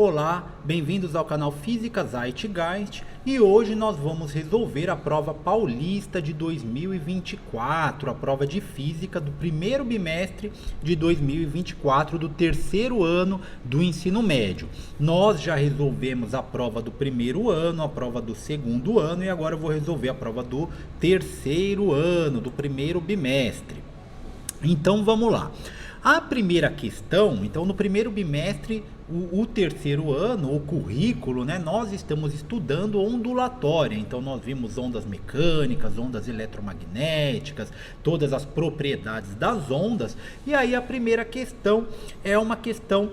Olá, bem-vindos ao canal Física Zeitgeist e hoje nós vamos resolver a prova paulista de 2024, a prova de Física do primeiro bimestre de 2024 do terceiro ano do ensino médio. Nós já resolvemos a prova do primeiro ano, a prova do segundo ano e agora eu vou resolver a prova do terceiro ano, do primeiro bimestre. Então vamos lá. A primeira questão, então no primeiro bimestre, o terceiro ano, o currículo, né, nós estamos estudando ondulatória, então nós vimos ondas mecânicas, ondas eletromagnéticas, todas as propriedades das ondas, e aí a primeira questão é uma questão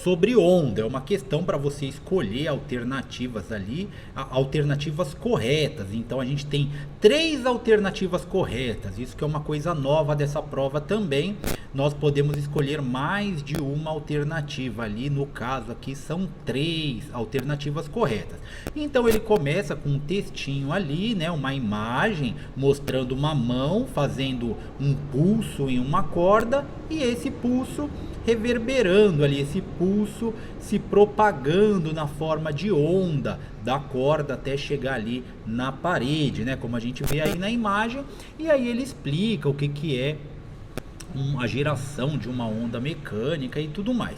sobre onda, é uma questão para você escolher alternativas ali, alternativas corretas. Então a gente tem 3 alternativas corretas, isso que é uma coisa nova dessa prova também. Nós podemos escolher mais de uma alternativa ali, no caso aqui são 3 alternativas corretas. Então ele começa com um textinho ali, né, uma imagem mostrando uma mão fazendo um pulso em uma corda e esse pulso reverberando ali, esse pulso se propagando na forma de onda da corda até chegar ali na parede, né, como a gente vê aí na imagem. E aí ele explica o que é a geração de uma onda mecânica e tudo mais.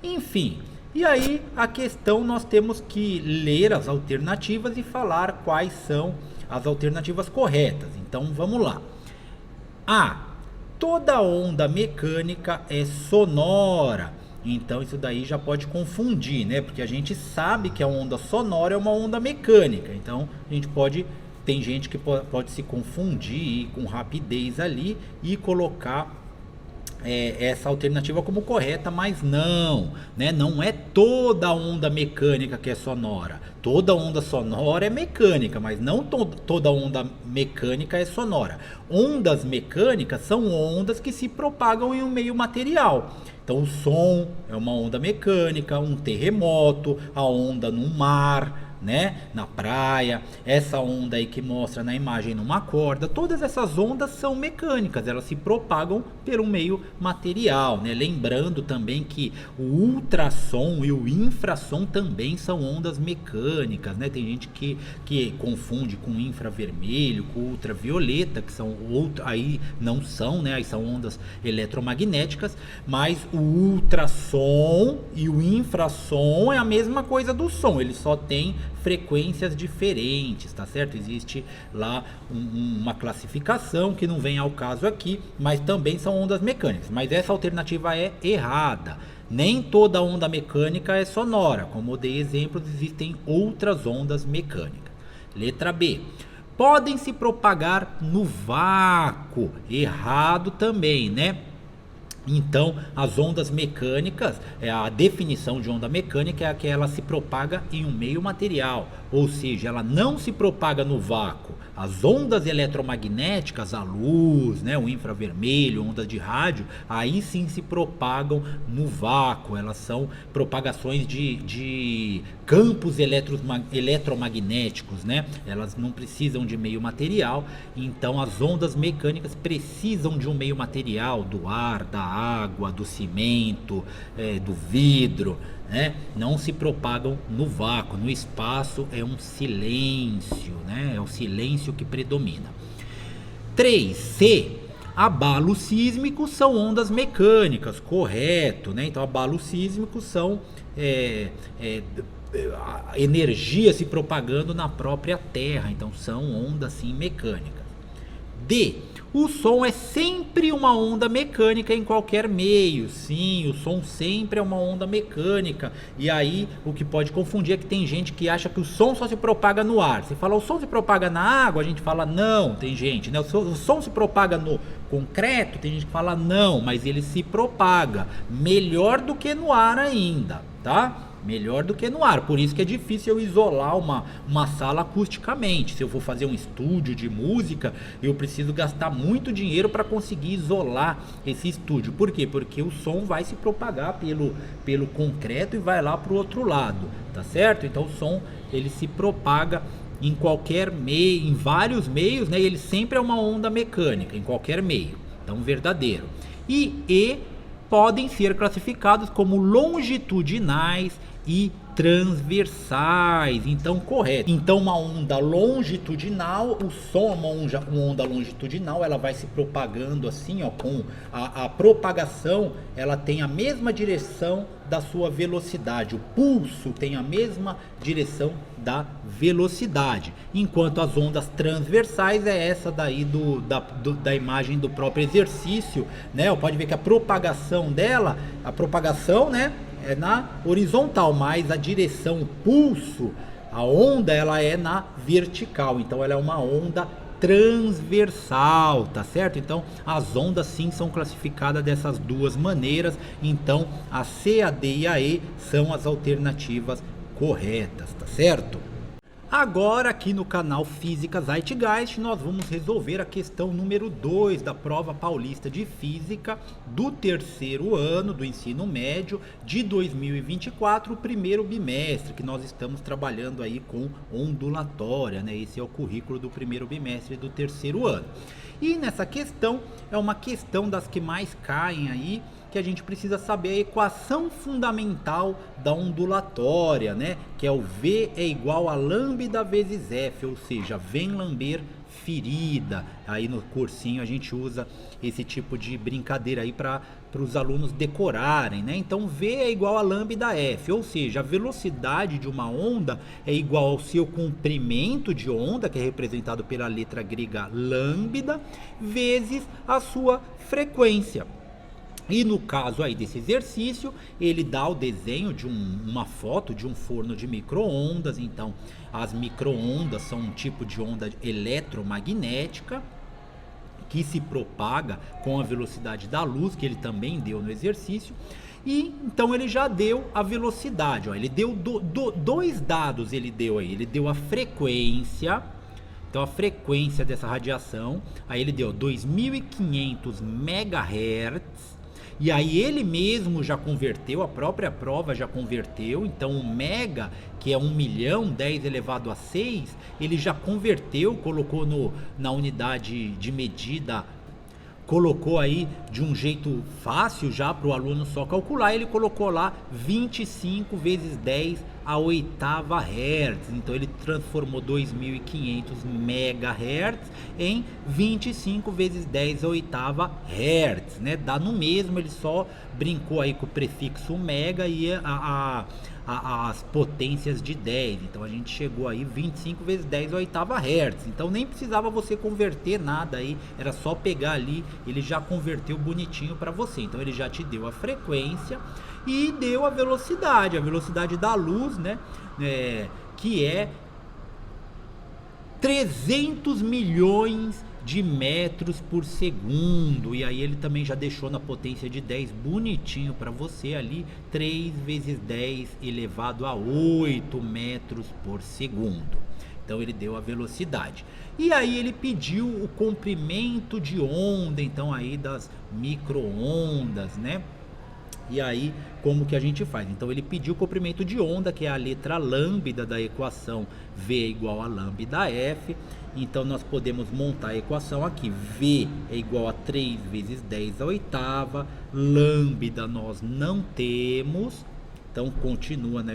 Enfim, e aí a questão nós temos que ler as alternativas e falar quais são as alternativas corretas. Então vamos lá. A. Toda onda mecânica é sonora. Então isso daí já pode confundir, né? Porque a gente sabe que a onda sonora é uma onda mecânica. Então a gente pode... Tem gente que pode se confundir com rapidez ali e colocar essa alternativa como correta, mas não, né? Não é toda onda mecânica que é sonora. Toda onda sonora é mecânica, mas não toda onda mecânica é sonora. Ondas mecânicas são ondas que se propagam em um meio material. Então o som é uma onda mecânica, um terremoto, a onda no mar, né, na praia, essa onda aí que mostra na imagem numa corda, todas essas ondas são mecânicas, elas se propagam pelo meio material, né? Lembrando também que o ultrassom e o infrassom também são ondas mecânicas, né? Tem gente que confunde com infravermelho, com ultravioleta, que são aí não são, né? Aí são ondas eletromagnéticas, mas o ultrassom e o infrassom é a mesma coisa do som, ele só tem frequências diferentes, tá certo? Existe lá uma classificação que não vem ao caso aqui, mas também são ondas mecânicas. Mas essa alternativa é errada. Nem toda onda mecânica é sonora. Como eu dei exemplos, existem outras ondas mecânicas. Letra B. Podem se propagar no vácuo. Errado também, né? Então, as ondas mecânicas, a definição de onda mecânica é que ela se propaga em um meio material, ou seja, ela não se propaga no vácuo. As ondas eletromagnéticas, a luz, né, o infravermelho, ondas de rádio, aí sim se propagam no vácuo. Elas são propagações de campos eletromagnéticos, né? Elas não precisam de meio material. Então as ondas mecânicas precisam de um meio material, do ar, da água, do cimento, do vidro, né? Não se propagam no vácuo, no espaço é um silêncio, né? É o silêncio que predomina. 3C. Abalos sísmicos são ondas mecânicas, correto, né? Então abalos sísmicos são energia se propagando na própria Terra, então são ondas sim mecânicas. D. O som é sempre uma onda mecânica em qualquer meio. Sim, o som sempre é uma onda mecânica. E aí o que pode confundir é que tem gente que acha que o som só se propaga no ar. Você fala o som se propaga na água, a gente fala não, tem gente, né? O som se propaga no concreto, tem gente que fala não, mas ele se propaga melhor do que no ar ainda, tá? Melhor do que no ar, por isso que é difícil eu isolar uma sala acusticamente. Se eu for fazer um estúdio de música, eu preciso gastar muito dinheiro para conseguir isolar esse estúdio. Por quê? Porque o som vai se propagar pelo concreto e vai lá para o outro lado, tá certo? Então o som ele se propaga em qualquer meio, em vários meios, né? Ele sempre é uma onda mecânica, em qualquer meio. Então verdadeiro. E podem ser classificados como longitudinais e transversais. Então, correto. Então, uma onda longitudinal, o som, uma onda longitudinal, ela vai se propagando assim, ó, com a propagação, ela tem a mesma direção da sua velocidade. O pulso tem a mesma direção da velocidade. Enquanto as ondas transversais é essa daí da imagem do próprio exercício, né? Pode ver que a propagação dela, né, é na horizontal, mas a direção, o pulso, a onda, ela é na vertical. Então ela é uma onda transversal, tá certo? Então as ondas sim são classificadas dessas duas maneiras. Então a C, a D e a E são as alternativas corretas, tá certo? Agora aqui no canal Física Zeitgeist nós vamos resolver a questão número 2 da prova paulista de Física do terceiro ano do ensino médio de 2024, o primeiro bimestre, que nós estamos trabalhando aí com ondulatória, né? Esse é o currículo do primeiro bimestre do terceiro ano. E nessa questão, é uma questão das que mais caem aí, que a gente precisa saber a equação fundamental da ondulatória, né? Que é o V é igual a lambda vezes F, ou seja, vem lamber ferida. Aí no cursinho a gente usa esse tipo de brincadeira aí para os alunos decorarem, né? Então V é igual a lambda F, ou seja, a velocidade de uma onda é igual ao seu comprimento de onda, que é representado pela letra grega lambda, vezes a sua frequência. E no caso aí desse exercício, ele dá o desenho de uma foto de um forno de micro-ondas. Então, as micro-ondas são um tipo de onda eletromagnética que se propaga com a velocidade da luz, que ele também deu no exercício. E então ele já deu a velocidade, ó. Ele deu dois dados, ele deu aí. Ele deu a frequência. Então a frequência dessa radiação, aí ele deu 2.500 MHz. E aí ele mesmo já converteu, a própria prova já converteu. Então o mega, que é 1 milhão, 10 elevado a 6, ele já converteu, colocou na unidade de medida, colocou aí de um jeito fácil já para o aluno só calcular. Ele colocou lá 25 vezes 10 a oitava hertz. Então ele transformou 2.500 MHz em 25 vezes 10 a oitava hertz, né? Dá no mesmo, ele só brincou aí com o prefixo mega e as potências de 10. Então a gente chegou aí 25 vezes 10 a oitava hertz. Então nem precisava você converter nada aí, era só pegar ali, ele já converteu bonitinho para você. Então ele já te deu a frequência e deu a velocidade da luz, né? Que é 300 milhões de metros por segundo. E aí ele também já deixou na potência de 10 bonitinho para você ali, 3 vezes 10 elevado a 8 metros por segundo. Então ele deu a velocidade. E aí ele pediu o comprimento de onda, então aí das micro-ondas, né? E aí, como que a gente faz? Então ele pediu o comprimento de onda, que é a letra lambda da equação V é igual a lambda F. Então nós podemos montar a equação aqui. V é igual a 3 vezes 10 a oitava. Lambda nós não temos, então continua na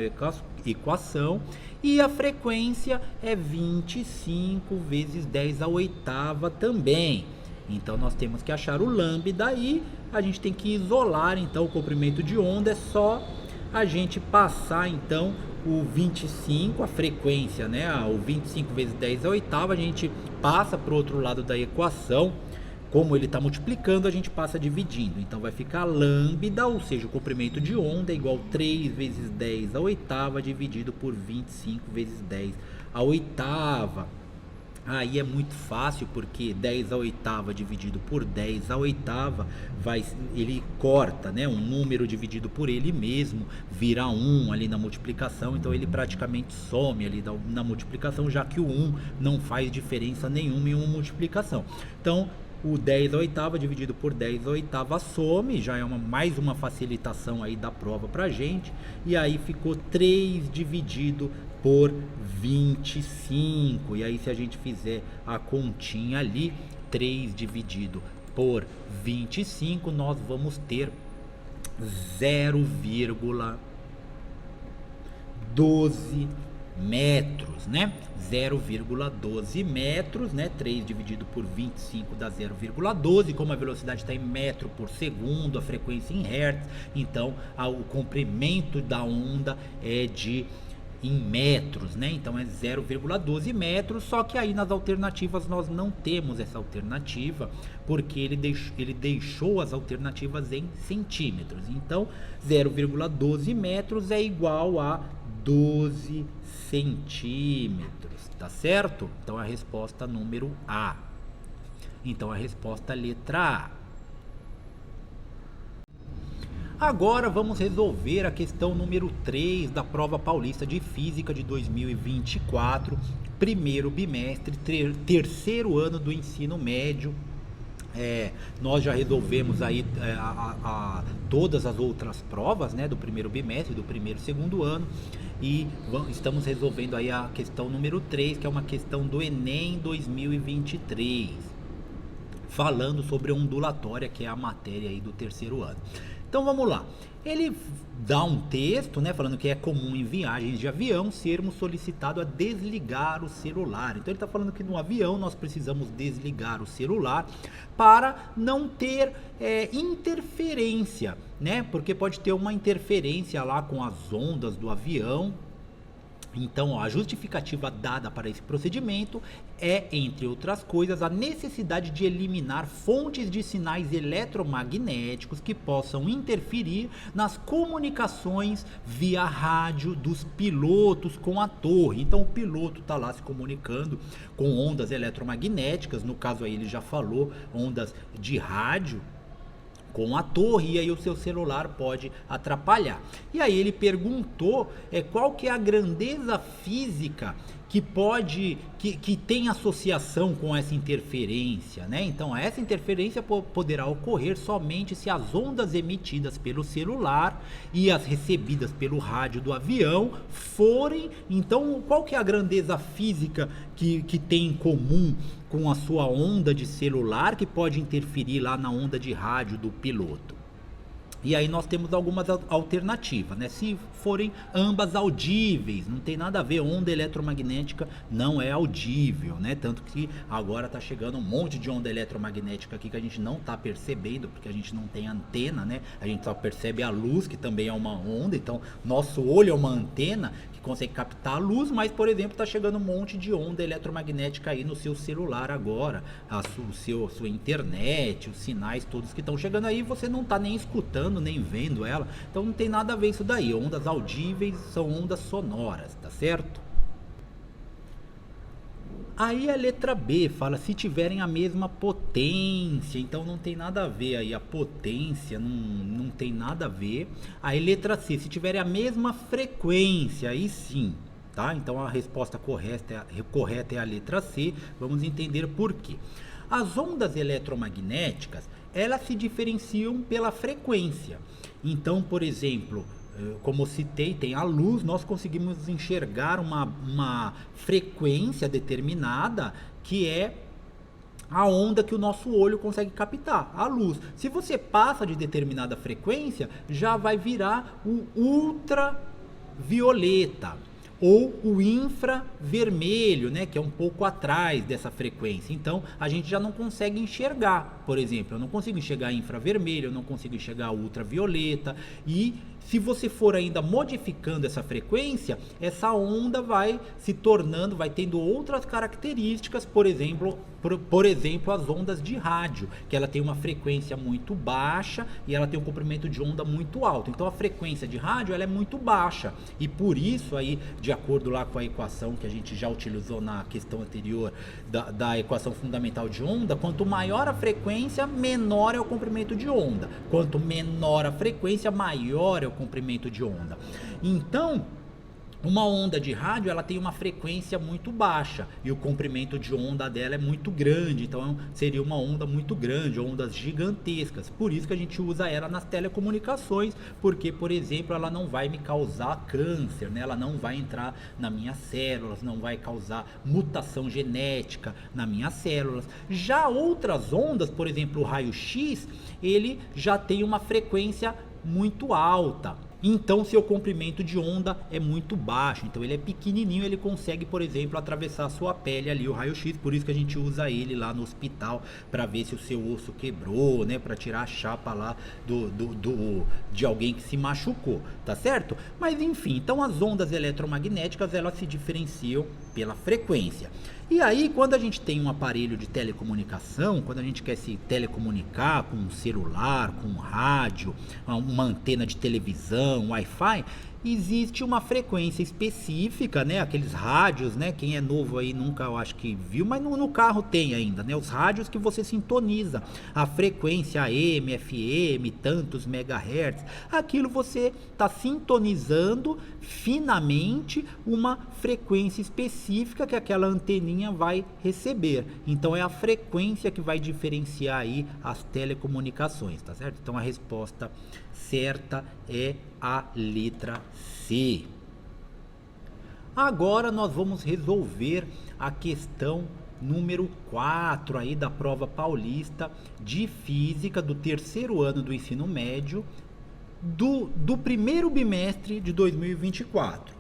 equação. E a frequência é 25 vezes 10 a oitava também. Então nós temos que achar o lambda e a gente tem que isolar então o comprimento de onda. É só a gente passar então o 25, a frequência, né? O 25 vezes 10 a oitava, a gente passa para o outro lado da equação. Como ele está multiplicando, a gente passa dividindo. Então vai ficar lambda, ou seja, o comprimento de onda é igual a 3 vezes 10 a oitava dividido por 25 vezes 10 a oitava. Aí é muito fácil, porque 10 a oitava dividido por 10 a oitava, ele corta, né? Um número dividido por ele mesmo vira 1 ali na multiplicação. Então ele praticamente some ali na multiplicação, já que o 1 não faz diferença nenhuma em uma multiplicação. Então o 10 a oitava dividido por 10 a oitava some, já é mais uma facilitação aí da prova pra gente. E aí ficou 3 dividido por 25. E aí se a gente fizer a continha ali, 3 dividido por 25, nós vamos ter 0,12 metros, né? 0,12 metros, né? 3 dividido por 25 dá 0,12. Como a velocidade está em metro por segundo, a frequência em hertz, então o comprimento da onda é em metros, né? Então é 0,12 metros, só que aí nas alternativas nós não temos essa alternativa, porque ele deixou as alternativas em centímetros. Então 0,12 metros é igual a 12 centímetros, tá certo? Então a resposta número A. Então a resposta letra A. Agora vamos resolver a questão número 3 da prova paulista de Física de 2024, primeiro bimestre, terceiro ano do ensino médio. Nós já resolvemos aí todas as outras provas, né, do primeiro bimestre, do primeiro e segundo ano, e estamos resolvendo aí a questão número 3, que é uma questão do Enem 2023, falando sobre a ondulatória, que é a matéria aí do terceiro ano. Então vamos lá. Ele dá um texto, né, falando que é comum em viagens de avião sermos solicitados a desligar o celular. Então ele está falando que no avião nós precisamos desligar o celular para não ter interferência, né? Porque pode ter uma interferência lá com as ondas do avião. Então, a justificativa dada para esse procedimento é, entre outras coisas, a necessidade de eliminar fontes de sinais eletromagnéticos que possam interferir nas comunicações via rádio dos pilotos com a torre. Então, o piloto está lá se comunicando com ondas eletromagnéticas, no caso aí ele já falou, ondas de rádio, com a torre, e aí o seu celular pode atrapalhar. E aí ele perguntou qual que é a grandeza física que tem associação com essa interferência, né? Então essa interferência poderá ocorrer somente se as ondas emitidas pelo celular e as recebidas pelo rádio do avião forem. Então qual que é a grandeza física que tem em comum com a sua onda de celular, que pode interferir lá na onda de rádio do piloto? E aí nós temos algumas alternativas, né? Se forem ambas audíveis, não tem nada a ver, onda eletromagnética não é audível, né? Tanto que agora está chegando um monte de onda eletromagnética aqui que a gente não está percebendo, porque a gente não tem antena, né? A gente só percebe a luz, que também é uma onda, então nosso olho é uma antena que consegue captar a luz, mas, por exemplo, está chegando um monte de onda eletromagnética aí no seu celular agora, sua internet, os sinais todos que estão chegando aí, você não está nem escutando, nem vendo ela, então não tem nada a ver isso daí. Ondas audíveis são ondas sonoras, tá certo? Aí a letra B fala se tiverem a mesma potência, então não tem nada a ver aí, a potência não tem nada a ver. Aí letra C, se tiverem a mesma frequência, aí sim, tá? Então a resposta correta é a letra C, vamos entender por quê. As ondas eletromagnéticas, elas se diferenciam pela frequência. Então, por exemplo, como eu citei, tem a luz, nós conseguimos enxergar uma frequência determinada, que é a onda que o nosso olho consegue captar, a luz. Se você passa de determinada frequência, já vai virar o ultravioleta ou o infravermelho, né, que é um pouco atrás dessa frequência. Então a gente já não consegue enxergar, por exemplo, eu não consigo enxergar infravermelho, eu não consigo enxergar ultravioleta, e se você for ainda modificando essa frequência, essa onda vai se tornando, vai tendo outras características, por exemplo, as ondas de rádio, que ela tem uma frequência muito baixa e ela tem um comprimento de onda muito alto. Então a frequência de rádio ela é muito baixa, e por isso aí, de acordo lá com a equação que a gente já utilizou na questão anterior da equação fundamental de onda, quanto maior a frequência, menor é o comprimento de onda. Quanto menor a frequência, maior é o comprimento de onda. Então, uma onda de rádio, ela tem uma frequência muito baixa e o comprimento de onda dela é muito grande, então seria uma onda muito grande, ondas gigantescas. Por isso que a gente usa ela nas telecomunicações, porque, por exemplo, ela não vai me causar câncer, né? Ela não vai entrar nas minhas células, não vai causar mutação genética nas minhas células. Já outras ondas, por exemplo, o raio-x, ele já tem uma frequência muito alta. Então seu comprimento de onda é muito baixo, então ele é pequenininho, ele consegue, por exemplo, atravessar a sua pele ali, o raio-x, por isso que a gente usa ele lá no hospital para ver se o seu osso quebrou, né, para tirar a chapa lá de alguém que se machucou, tá certo? Mas enfim, então as ondas eletromagnéticas, elas se diferenciam pela frequência. E aí, quando a gente tem um aparelho de telecomunicação, quando a gente quer se telecomunicar com um celular, com um rádio, uma antena de televisão, Wi-Fi, existe uma frequência específica, né? Aqueles rádios, né? Quem é novo aí nunca, eu acho que viu, mas no carro tem ainda, né? Os rádios que você sintoniza a frequência AM, FM, tantos megahertz. Aquilo você está sintonizando finamente uma frequência específica que aquela anteninha vai receber. Então é a frequência que vai diferenciar aí as telecomunicações, tá certo? Então a resposta certa é a letra C. Agora nós vamos resolver a questão número 4 aí da prova paulista de física do terceiro ano do ensino médio do primeiro bimestre de 2024.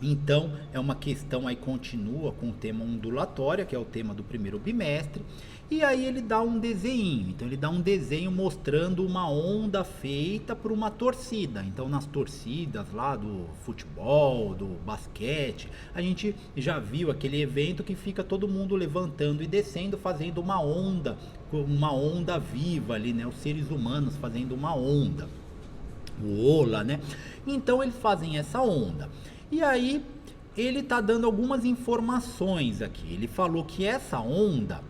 Então é uma questão aí, continua com o tema ondulatória, que é o tema do primeiro bimestre, e aí ele dá um desenho. Então ele dá um desenho mostrando uma onda feita por uma torcida. Então nas torcidas lá do futebol, do basquete, a gente já viu aquele evento que fica todo mundo levantando e descendo, fazendo uma onda viva ali, né? Os seres humanos fazendo uma onda, o ola, né? Então eles fazem essa onda. E aí ele tá dando algumas informações aqui. Ele falou que essa onda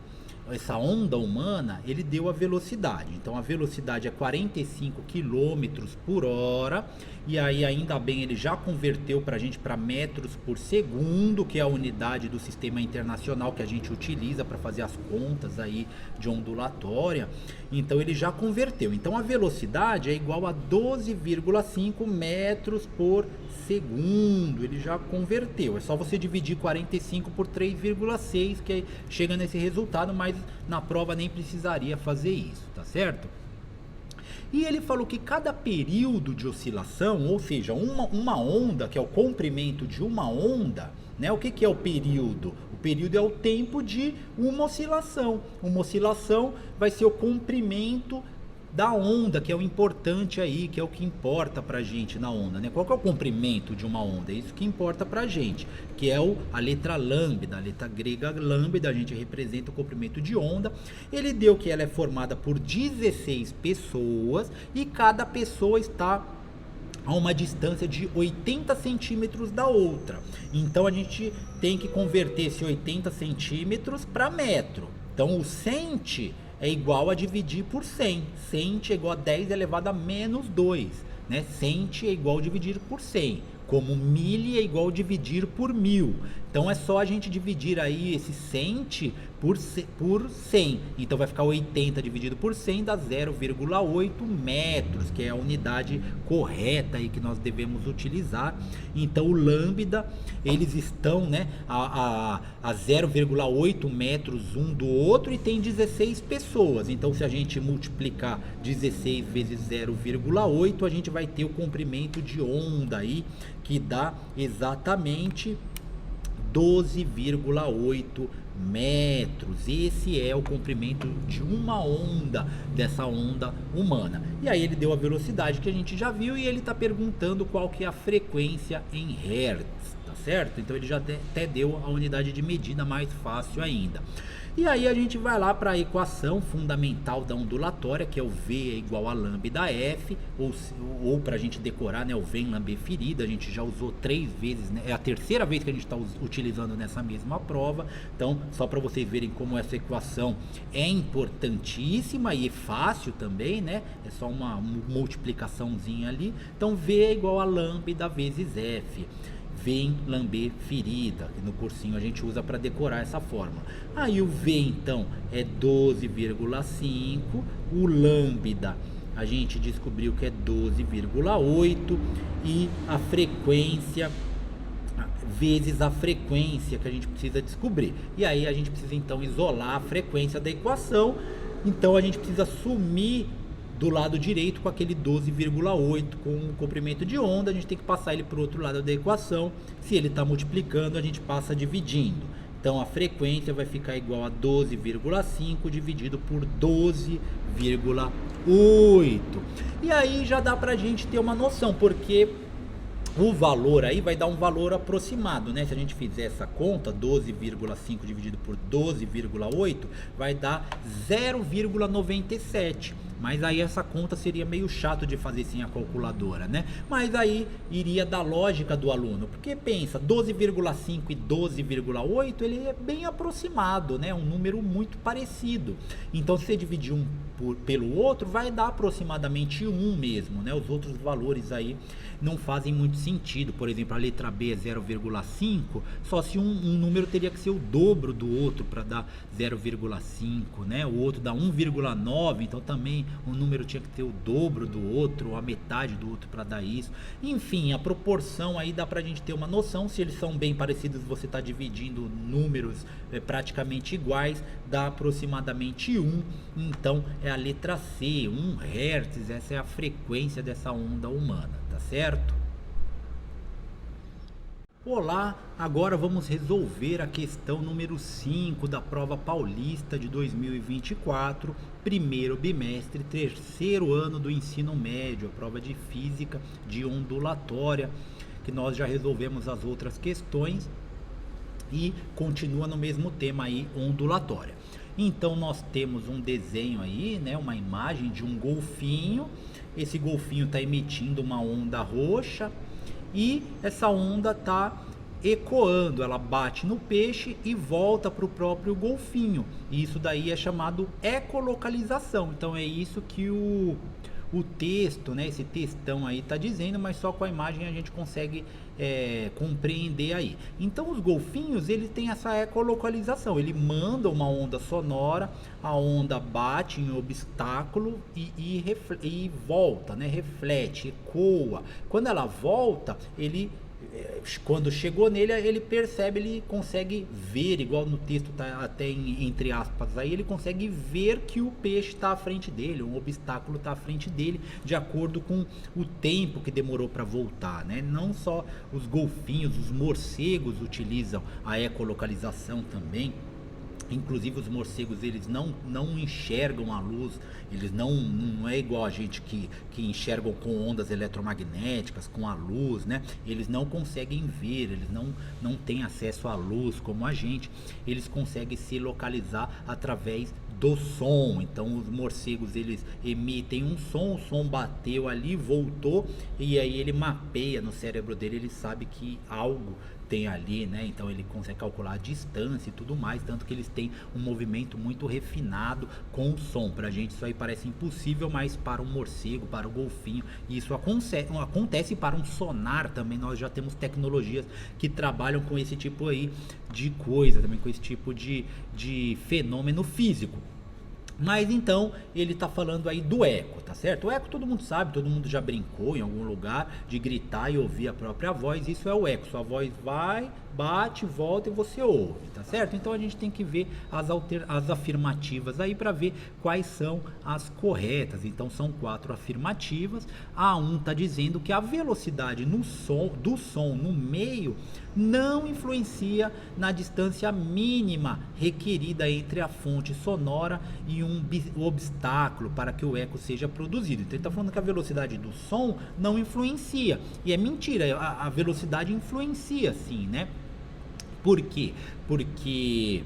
humana, ele deu a velocidade. Então a velocidade é 45 km por hora. E aí ainda bem ele já converteu pra gente para metros por segundo, que é a unidade do sistema internacional que a gente utiliza para fazer as contas aí de ondulatória. Então ele já converteu. Então a velocidade é igual a 12,5 metros por segundo. Ele já converteu. É só você dividir 45 por 3,6 que aí chega nesse resultado, mas na prova nem precisaria fazer isso, tá certo? E ele falou que cada período de oscilação, ou seja, uma onda, que é o comprimento de uma onda, né? O que é o período? O período é o tempo de uma oscilação. Uma oscilação vai ser o comprimento da onda, que é o importante aí, que é o que importa pra gente na onda, né? Qual que é o comprimento de uma onda? É isso que importa pra gente, que é a letra lambda, a letra grega lambda, a gente representa o comprimento de onda. Ele deu que ela é formada por 16 pessoas e cada pessoa está a uma distância de 80 centímetros da outra. Então a gente tem que converter esse 80 centímetros para metro. Então o centi é igual a dividir por 100. Centi é igual a 10 elevado a menos 2. Né? Centi é igual a dividir por 100. Como milha é igual a dividir por 1000. Então é só a gente dividir aí esse centi por 100. Então vai ficar 80 dividido por 100 dá 0,8 metros, que é a unidade correta aí que nós devemos utilizar. Então o lambda, eles estão, né, a 0,8 metros um do outro e tem 16 pessoas. Então se a gente multiplicar 16 vezes 0,8, a gente vai ter o comprimento de onda aí, que dá exatamente 12,8 metros. Esse é o comprimento de uma onda, dessa onda humana. E aí ele deu a velocidade que a gente já viu e ele está perguntando qual que é a frequência em hertz, tá certo? Então ele já até deu a unidade de medida mais fácil ainda. E aí a gente vai lá para a equação fundamental da ondulatória, que é o V é igual a lambda F, ou para a gente decorar, né, o V em lambda ferida, a gente já usou 3 vezes, né, é a terceira vez que a gente está utilizando nessa mesma prova. Então, só para vocês verem como essa equação é importantíssima e é fácil também, né, é só uma multiplicaçãozinha ali. Então, V é igual a lambda vezes F. Vem lamber ferida, que no cursinho a gente usa para decorar essa fórmula. Aí o V então é 12,5, o lambda a gente descobriu que é 12,8 e a frequência vezes a frequência que a gente precisa descobrir. E aí a gente precisa então isolar a frequência da equação. Então a gente precisa sumir do lado direito com aquele 12,8 com o comprimento de onda, a gente tem que passar ele para o outro lado da equação. Se ele está multiplicando, a gente passa dividindo. Então a frequência vai ficar igual a 12,5 dividido por 12,8. E aí já dá pra gente ter uma noção, porque o valor aí vai dar um valor aproximado, né? Se a gente fizer essa conta, 12,5 dividido por 12,8, vai dar 0,97. Mas aí essa conta seria meio chato de fazer sem a calculadora, né? Mas aí iria da lógica do aluno, porque pensa, 12,5 e 12,8, ele é bem aproximado, né? Um número muito parecido. Então se você dividir um pelo outro, vai dar aproximadamente 1 mesmo, né? Os outros valores aí não fazem muito sentido. Por exemplo, a letra B é 0,5, só se um número teria que ser o dobro do outro para dar 0,5, né? O outro dá 1,9, então também um número tinha que ter o dobro do outro, ou a metade do outro para dar isso. Enfim, a proporção aí dá pra gente ter uma noção. Se eles são bem parecidos, você está dividindo números praticamente iguais, dá aproximadamente 1. Então é a letra C, 1 Hz, essa é a frequência dessa onda humana, tá certo? Olá, agora vamos resolver a questão número 5 da prova paulista de 2024, primeiro bimestre, terceiro ano do ensino médio, a prova de física de ondulatória, que nós já resolvemos as outras questões e continua no mesmo tema aí, ondulatória. Então nós temos um desenho aí, né, uma imagem de um golfinho. Esse golfinho está emitindo uma onda roxa e essa onda está ecoando, ela bate no peixe e volta para o próprio golfinho. E isso daí é chamado ecolocalização. Então é isso que o texto, né, esse textão aí está dizendo, mas só com a imagem a gente consegue compreender aí. Então os golfinhos, eles têm essa ecolocalização, ele manda uma onda sonora, a onda bate em obstáculo e volta, né, reflete, ecoa. Quando ela volta, quando chegou nele, ele percebe, ele consegue ver, igual no texto tá até entre aspas aí, ele consegue ver que o peixe está à frente dele, um obstáculo está à frente dele, de acordo com o tempo que demorou para voltar, né? Não só os golfinhos, os morcegos utilizam a ecolocalização também. Inclusive os morcegos, eles não enxergam a luz, eles não é igual a gente que enxergam com ondas eletromagnéticas, com a luz, né? Eles não conseguem ver, eles não têm acesso à luz como a gente, eles conseguem se localizar através do som. Então os morcegos, eles emitem um som, o som bateu ali, voltou, e aí ele mapeia no cérebro dele, ele sabe que algo tem ali, né? Então ele consegue calcular a distância e tudo mais, tanto que eles têm um movimento muito refinado com o som. Pra gente isso aí parece impossível, mas para um morcego, para o golfinho, isso acontece para um sonar também. Nós já temos tecnologias que trabalham com esse tipo aí de coisa, também com esse tipo de fenômeno físico. Mas então ele está falando aí do eco, tá certo? O eco todo mundo sabe, todo mundo já brincou em algum lugar de gritar e ouvir a própria voz. Isso é o eco, sua voz vai, bate, volta e você ouve, tá certo? Então a gente tem que ver as afirmativas aí para ver quais são as corretas. Então são 4 afirmativas. A 1 está dizendo que a velocidade do som no meio não influencia na distância mínima requerida entre a fonte sonora e um obstáculo para que o eco seja produzido. Então ele está falando que a velocidade do som não influencia. E é mentira, a velocidade influencia sim, né? Por quê? Porque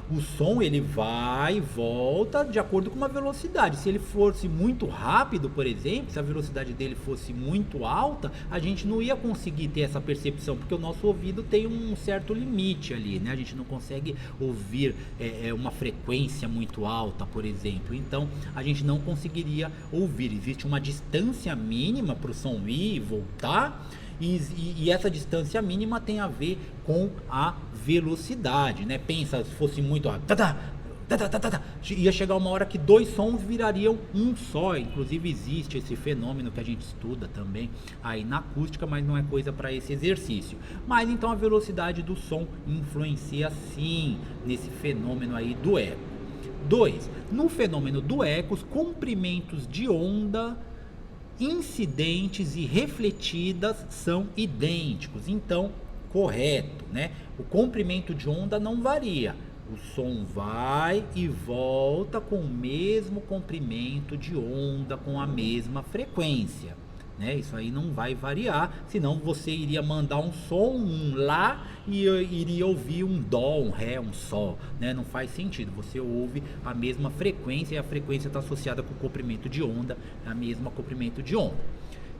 o som, ele vai e volta de acordo com uma velocidade. Se ele fosse muito rápido, por exemplo, se a velocidade dele fosse muito alta, a gente não ia conseguir ter essa percepção, porque o nosso ouvido tem um certo limite ali, né? A gente não consegue ouvir uma frequência muito alta, por exemplo. Então a gente não conseguiria ouvir. Existe uma distância mínima para o som ir e voltar. E essa distância mínima tem a ver com a velocidade, né? Pensa, se fosse muito ia chegar uma hora que 2 sons virariam um só. Inclusive existe esse fenômeno que a gente estuda também aí na acústica, mas não é coisa para esse exercício. Mas então a velocidade do som influencia sim nesse fenômeno aí do eco. 2. No fenômeno do eco, os comprimentos de onda incidentes e refletidas são idênticos. Então, correto, né? O comprimento de onda não varia. O som vai e volta com o mesmo comprimento de onda, com a mesma frequência, né? Isso aí não vai variar, senão você iria mandar um som, um lá, e iria ouvir um dó, um ré, um sol, né? Não faz sentido. Você ouve a mesma frequência e a frequência está associada com o comprimento de onda, a mesma comprimento de onda.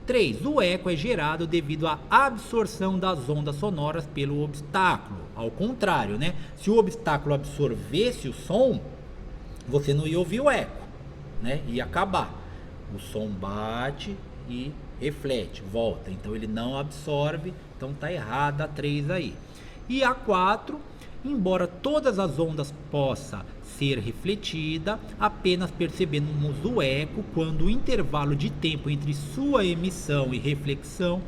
3. O eco é gerado devido à absorção das ondas sonoras pelo obstáculo. Ao contrário, né? Se o obstáculo absorvesse o som, você não ia ouvir o eco, né? Ia acabar. O som bate e reflete, volta. Então ele não absorve, então tá errada a 3 aí. E a 4, embora todas as ondas possam ser refletida, apenas percebemos o eco quando o intervalo de tempo entre sua emissão e reflexão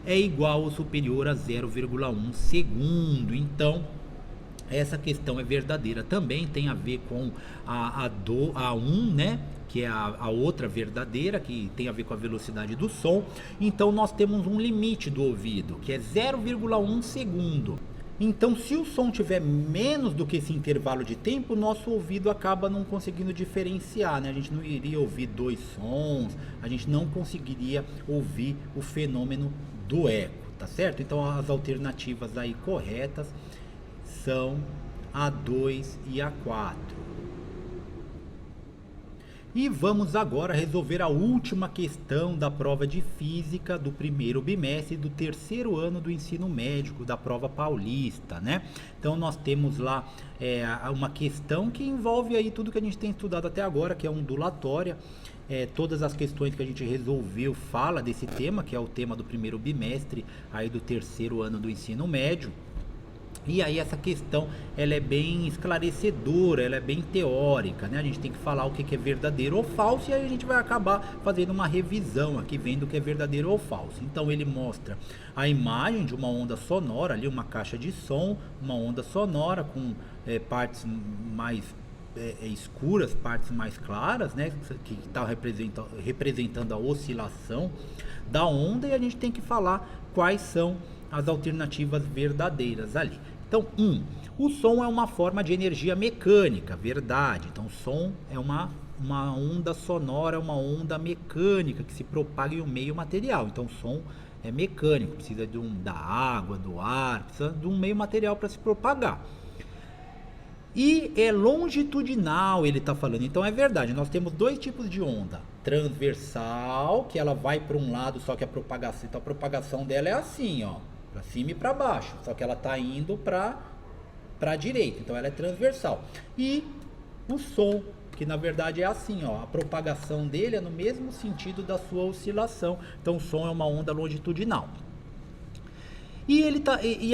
é igual ou superior a 0,1 segundo. Então, essa questão é verdadeira. Também tem a ver com a 1, né? Que é a outra verdadeira, que tem a ver com a velocidade do som. Então, nós temos um limite do ouvido, que é 0,1 segundo. Então, se o som tiver menos do que esse intervalo de tempo, o nosso ouvido acaba não conseguindo diferenciar, né? A gente não iria ouvir dois sons, a gente não conseguiria ouvir o fenômeno do eco, tá certo? Então, as alternativas aí corretas são a 2 e a 4. E vamos agora resolver a última questão da prova de física do primeiro bimestre do terceiro ano do ensino médio, da prova paulista, né? Então nós temos lá uma questão que envolve aí tudo que a gente tem estudado até agora, que é ondulatória. Todas as questões que a gente resolveu fala desse tema, que é o tema do primeiro bimestre aí do terceiro ano do ensino médio. E aí essa questão, ela é bem esclarecedora, ela é bem teórica, né? A gente tem que falar o que é verdadeiro ou falso, e aí a gente vai acabar fazendo uma revisão aqui, vendo o que é verdadeiro ou falso. Então ele mostra a imagem de uma onda sonora ali, uma caixa de som, uma onda sonora com partes mais escuras, partes mais claras, né? Que está representando a oscilação da onda, e a gente tem que falar quais são as alternativas verdadeiras ali. Então, o som é uma forma de energia mecânica, verdade. Então, o som é uma onda sonora, uma onda mecânica que se propaga em um meio material. Então, o som é mecânico, precisa da água, do ar, precisa de um meio material para se propagar. E é longitudinal, ele está falando. Então, é verdade, nós temos dois tipos de onda. Transversal, que ela vai para um lado, só que a propagação dela é assim, ó. Para cima e para baixo, só que ela está indo para a direita, então ela é transversal. E o som, que na verdade é assim, ó, a propagação dele é no mesmo sentido da sua oscilação. Então o som é uma onda longitudinal. E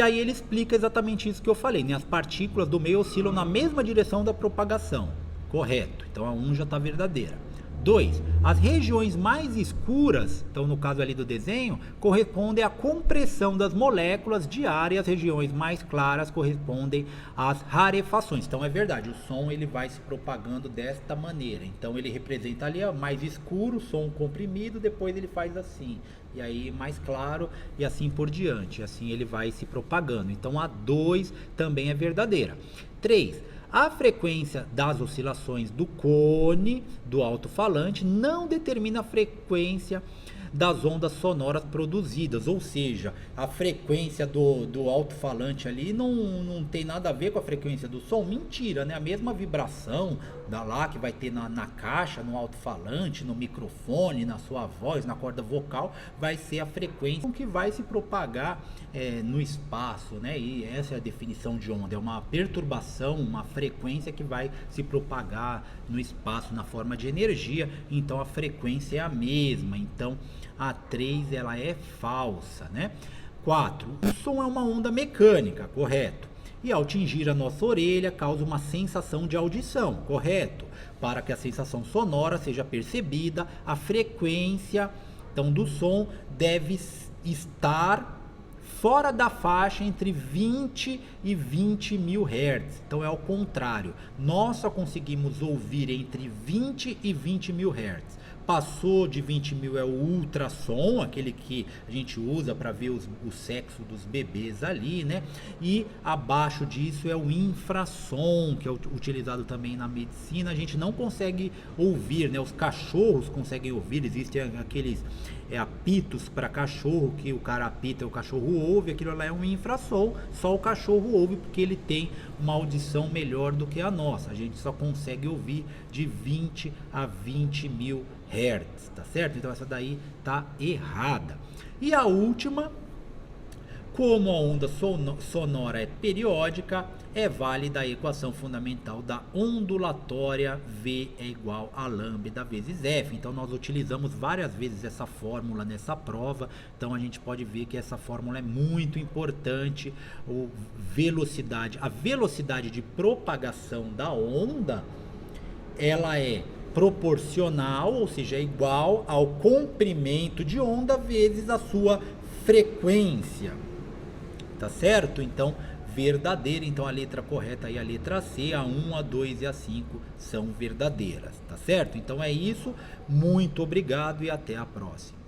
aí ele explica exatamente isso que eu falei, né? As partículas do meio oscilam na mesma direção da propagação, correto? Então a 1 já está verdadeira. 2. As regiões mais escuras, então no caso ali do desenho, correspondem à compressão das moléculas de ar, e as regiões mais claras correspondem às rarefações. Então é verdade, o som ele vai se propagando desta maneira. Então ele representa ali mais escuro, som comprimido, depois ele faz assim, e aí mais claro, e assim por diante. Assim ele vai se propagando. Então a 2 também é verdadeira. 3. A frequência das oscilações do cone do alto-falante não determina a frequência das ondas sonoras produzidas, ou seja, a frequência do alto-falante ali não tem nada a ver com a frequência do som. Mentira, né? A mesma vibração lá que vai ter na caixa, no alto-falante, no microfone, na sua voz, na corda vocal, vai ser a frequência que vai se propagar no espaço, né? E essa é a definição de onda, é uma perturbação, uma frequência que vai se propagar no espaço na forma de energia. Então a frequência é a mesma. Então a 3 ela é falsa, né? 4. O som é uma onda mecânica, correto? E ao atingir a nossa orelha causa uma sensação de audição, correto? Para que a sensação sonora seja percebida, a frequência então do som deve estar fora da faixa entre 20 e 20 mil Hz. Então é ao contrário, nós só conseguimos ouvir entre 20 e 20 mil Hz. Passou de 20 mil é o ultrassom, aquele que a gente usa para ver o sexo dos bebês ali, né? E abaixo disso é o infrassom, que é utilizado também na medicina. A gente não consegue ouvir, né? Os cachorros conseguem ouvir, existem aqueles apitos para cachorro, que o cara apita e o cachorro ouve, aquilo lá é um infrassom, só o cachorro ouve porque ele tem uma audição melhor do que a nossa. A gente só consegue ouvir de 20 a 20 mil Hz, tá certo? Então essa daí tá errada. E a última, como a onda sonora é periódica, é válida a equação fundamental da ondulatória, V é igual a lambda vezes F. Então nós utilizamos várias vezes essa fórmula nessa prova, então a gente pode ver que essa fórmula é muito importante. A velocidade de propagação da onda, ela é proporcional, ou seja, é igual ao comprimento de onda vezes a sua frequência, tá certo? Então, verdadeira. Então a letra correta aí, a letra C, a 1, a 2 e a 5 são verdadeiras, tá certo? Então é isso, muito obrigado e até a próxima.